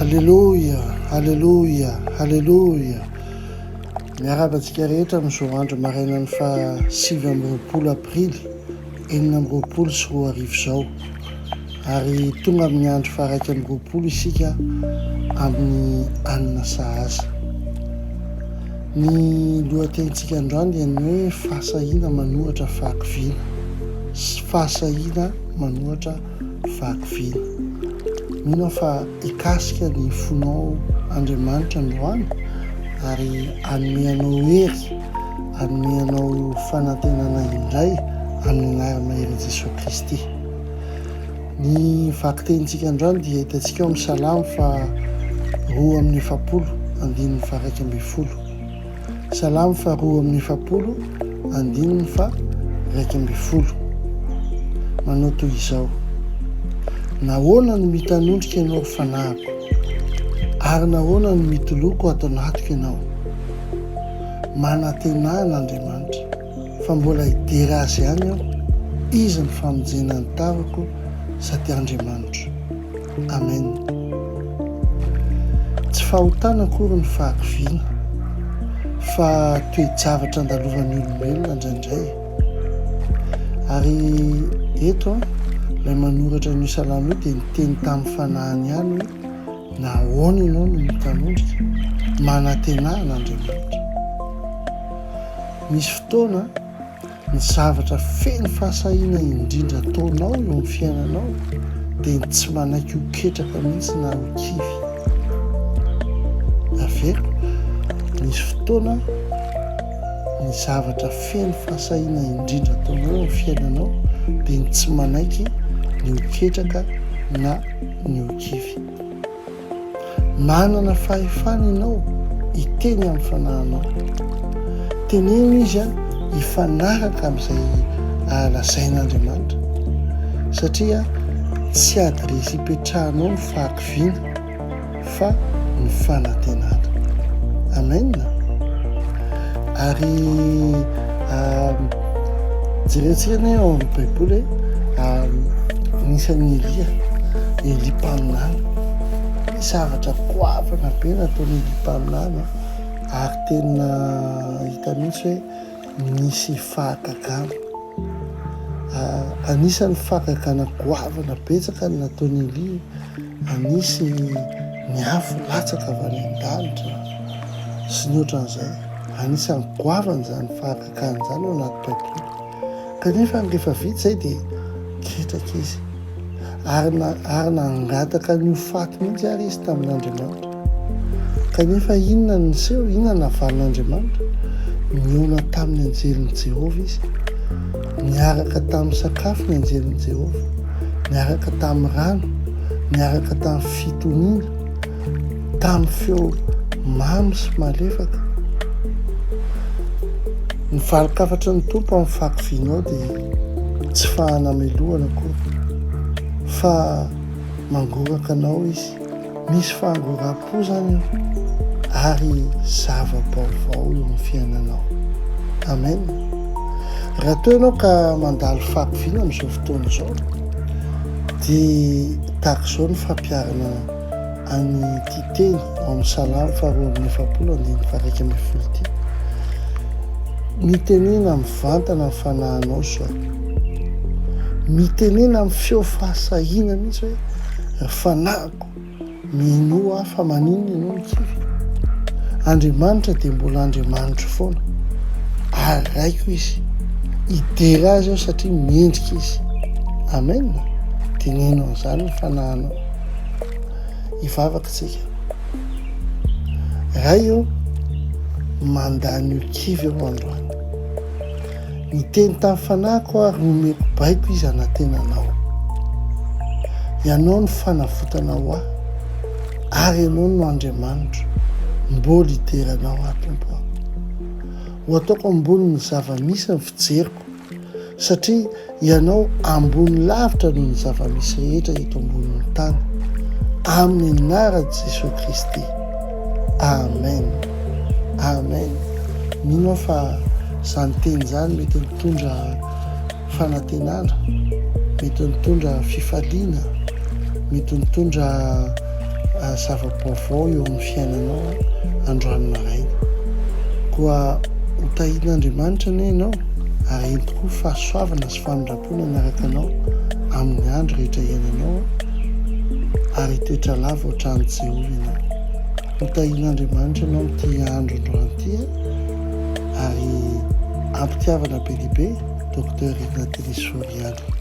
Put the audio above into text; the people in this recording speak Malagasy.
Halleloia, halleloia, halleloia. Miarabantsika rehetra amin'izao andro marainan'ny fa 7 aprily 2024 izao, ary tonga amin'ny andro fa 1 isika amin'ny anina sahaza. Ny lohatenitsika androany dia ny hoe fahasahiana manohatra fahakiviana, fahasahiana manohatra fahakiviana. Mino fa ikasika ny fonao Andriamanitra androany ary anomeanao hery, anomeanao fanantenana indray amin'ny anarana hery Jesosy Kristy. Ny vakitentsika androany dia hitantsika amin'ny Salamo fa 2:7, andininy fa 1:10. Salamo fa 2:7, andininy fa 1:10. Manao toy izao: nahoana no mitanondrika ianao fanahiko, ary nahoana no mitoloko ato anatiko ianao. Manantena n'Andriamanitra, fa mbola hidera azy ihany aho, izy ny famonjena ny tavako sady Andriamanitra. Amen. Tsy fahotana akory ny fahakiviana, fa toe-javatra andalovan'ny olombelona indraindray. Ary eto ilay manoratra ny Salamo io dia niteny tamin'ny fanahiny ihany hoe nahoana ianao no mitanondrika, manantena n'Andriamanitra. Misy fotoana ny zavatra feno fahasahiana indrindra ataonao eo amin'ny fiainanao dia tsy manaiky ho ketraka mihitsy na ho kivy. Aveo misy fotoana ny zavatra feno fahasahiana indrindra ataonao eo amin'ny fiainanao dia tsy manaiky ny ho ketraka na ny ho kivy. Manana fahefana ianao hiteny amin'ny fanahinao. Teneno izy hifanaraka amin'izay lazain'Andriamanitra, satria tsy ady resy hipetrahanao ny fahakiviana fa ny fanantenana. Amen. Ary jerentsika ny ao amin'ny Baiboly nisan'ny Elia mpaminany. Ny zavatra goavana be nataony Elia mpaminany, ary tena hita mihitsy hoe nisy fahagagana. Anisan'ny fahagagana goavana betsaka ny nataony Elia, anisy ny afo latsaka avy any an-danitra sy ny ohatran'izay. Anisan'ny goavana izany fahagagana izany ao anaty Baiboly. Kanefa rehefa vita izay dia ketraka izy, ary nangataka ny ho faty mihitsy ary izy tamin'Andriamanitra. Kanefa inona ny niseho, inona navalin'Andriamanitra? Niona tamin'ny anjelin'i Jehovah izy, niaraka tamin'ny sakafo ny anjelin'i Jehovah, niaraka tamin'ny rano, niaraka tamin'ny fitoniana, tamin'ny feo mamy sy malefaka. Ny valikafatra ny tompo amin'ny fahakivianao dia tsy fahanamelohana akory, fa mangoraka anao izy. Misy fahangoram-po zany io, ary zava-baovao eo amin'ny fiainanao. Amen. Raha toa ianao ka mandalo fahakiviana amin'izao fotoana izao, dia tahaka izao ny fampiarana an'ity teny ao amin'ny Salamo fa 2:7, andininy fa 1:10 ity. Mitenena mivantana ny fanahinao zao, mitenena amin'ny feo fahasahiana mihitsy hoe fanahiko, mino aho fa maninona ianao ny kivy. Andriamanitra dia mbola Andriamanitra foana, ary raiko izy, hidera azy aho satria mendrika izy. Amen. Teneno an'izany ny fanahinao. Hivavaka tsika. Ray eo mandany io kivy eo androany. Niteny tamin'ny fanahiko ary nomeko baiko izy hanantenanao. Ianao ny fanavotana ho ahy, ary ianao no Andriamanitra, mbola hideranao aho Tompo aho. Ho ataoko ambony ny zava-misy ny fijeriko, satria ianao ambony lavitra noho ny zava-misy rehetra eto ambonin'ny tany. Amin'ny anaran'i Jesosy Kristy. Amen. Amen. Mino fa izany teny izany mety mitondra fanantenana, mety mitondra fifaliana, mety mitondra zava-baovao eo amin'ny fiainanao androany maraina. Koa hotahin'Andriamanitra anie ianao ary eny tokoa fahasoavana sy famindrapona anaraka anao amin'ny andro rehetra iainanao ary toetra lava ohatrany Jehova ianao. Hotahin'Andriamanitra ianao amin'ity andro androany ary ampitiavana be lehibe Docteur Ignatius Soriano.